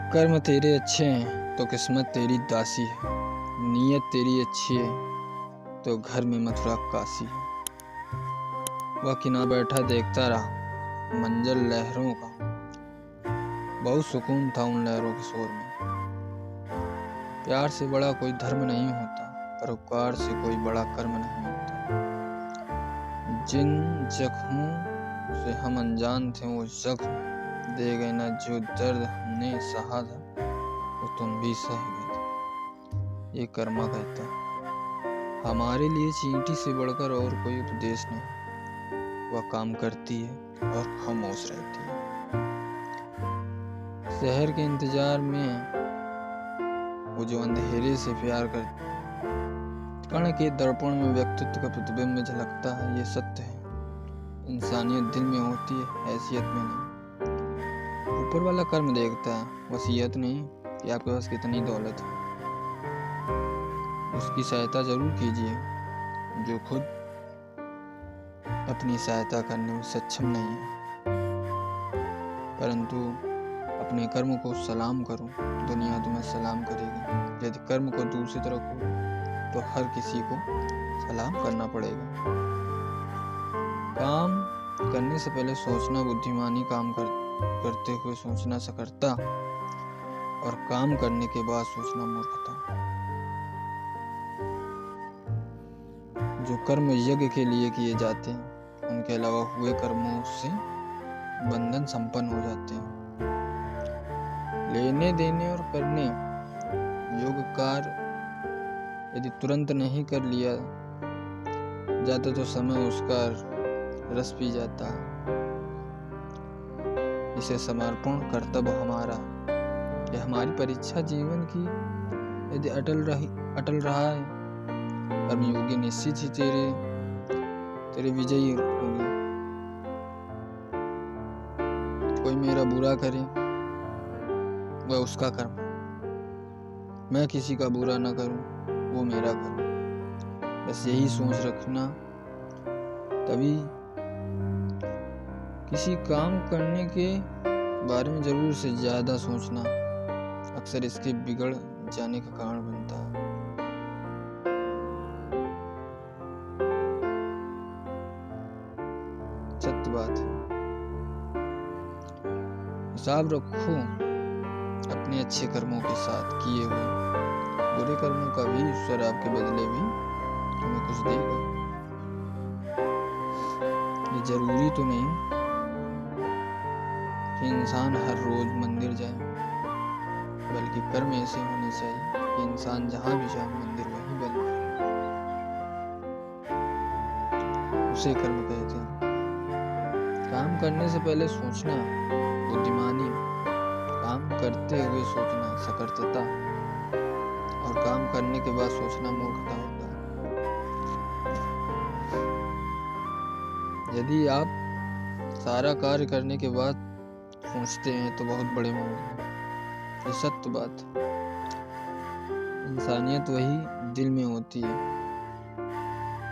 कर्म तेरे अच्छे हैं तो किस्मत तेरी दासी है, नीयत तेरी अच्छी है तो घर में मथुरा काशी है। वह किनारे बैठा देखता रहा मंजर लहरों का, बहुत सुकून था उन लहरों के शोर में। प्यार से बड़ा कोई धर्म नहीं होता, परोपकार से कोई बड़ा कर्म नहीं होता। जिन जख्मों से हम अनजान थे वो जख्म दे गए ना, जो दर्द हमने सहा था वो तुम भी सह गए थे। ये कर्मा कहता है हमारे लिए चींटी से बढ़कर और कोई उपदेश नहीं। वह काम करती है और खामोश रहती है। शहर के इंतजार में वो जो अंधेरे से प्यार करती, कण के दर्पण में व्यक्तित्व का प्रतिबिंब झलकता है। ये सत्य है, इंसानियत दिल में होती है, हैसियत में नहीं। ऊपर वाला कर्म देखता है, वसीयत नहीं कि आपके पास कितनी दौलत है। उसकी सहायता जरूर कीजिए जो खुद अपनी सहायता करने में सक्षम नहीं है, परंतु अपने कर्म को सलाम करो, दुनिया तुम्हें सलाम करेगी। यदि कर्म को दूषित रखो तो हर किसी को सलाम करना पड़ेगा। काम करने से पहले सोचना बुद्धिमानी, काम करते हुए सोचना सकरता, और काम करने के बाद सोचना मूर्खता। जो कर्म यज्ञ के लिए किए जाते हैं उनके अलावा हुए कर्मों से बंधन संपन्न हो जाते हैं। लेने देने और करने योग्य कार्य यदि तुरंत नहीं कर लिया जाता तो समय उसका रस पी जाता है। इसे समर्पण कर्तव्य हमारा, यह हमारी परीक्षा जीवन की यदि अटल रहा है, कर्मयोगी निश्चित ही तेरे विजयी होगी। कोई मेरा बुरा करे वह उसका कर्म, मैं किसी का बुरा न करूं वो मेरा कर्म। बस यही सोच रखना, तभी किसी काम करने के बारे में जरूर से ज्यादा सोचना अक्सर इसके बिगड़ जाने का कारण बनता है। सत्य बात है। हिसाब रखो अपने अच्छे कर्मों के साथ किए हुए, बुरे कर्मों का भी ईश्वर आपके बदले भी तुम्हें कुछ देगा। ये जरूरी तो नहीं कि इंसान हर रोज मंदिर जाए, बल्कि कर्म ऐसे होने चाहिए कि इंसान जहां भी जाए मंदिर वहीं बने। उसे कर्म कहते हैं। काम करने से पहले सोचना बुद्धिमानी, काम करते हुए सोचना सकर्तता, और काम करने के बाद सोचना मूर्खता होता है। यदि आप सारा कार्य करने के बाद सोचते हैं तो बहुत बड़े मूर्ख हैं। ये सत्य बात है। इंसानियत वही दिल में होती है,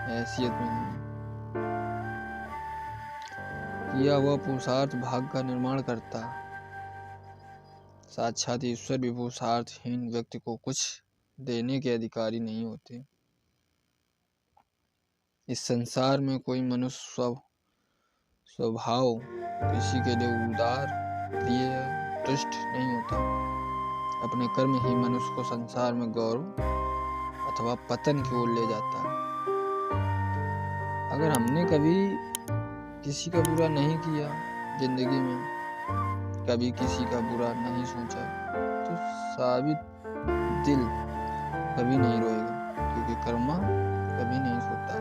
हैसियत में नहीं। किया हुआ पुरुषार्थ भाग्य का निर्माण करता है। साक्षात ईश्वर भी पुरुषार्थहीन व्यक्ति को कुछ देने के अधिकारी नहीं होते। इस संसार में कोई मनुष्य स्वभाव किसी के लिए उदार लिए तुष्ट नहीं होता। अपने कर्म ही मनुष्य को संसार में गौरव अथवा पतन की ओर ले जाता है। अगर हमने कभी किसी का बुरा नहीं किया जिंदगी में, कभी किसी का बुरा नहीं सोचा, तो साबित दिल कभी नहीं रोएगा, क्योंकि कर्मा कभी नहीं सोता।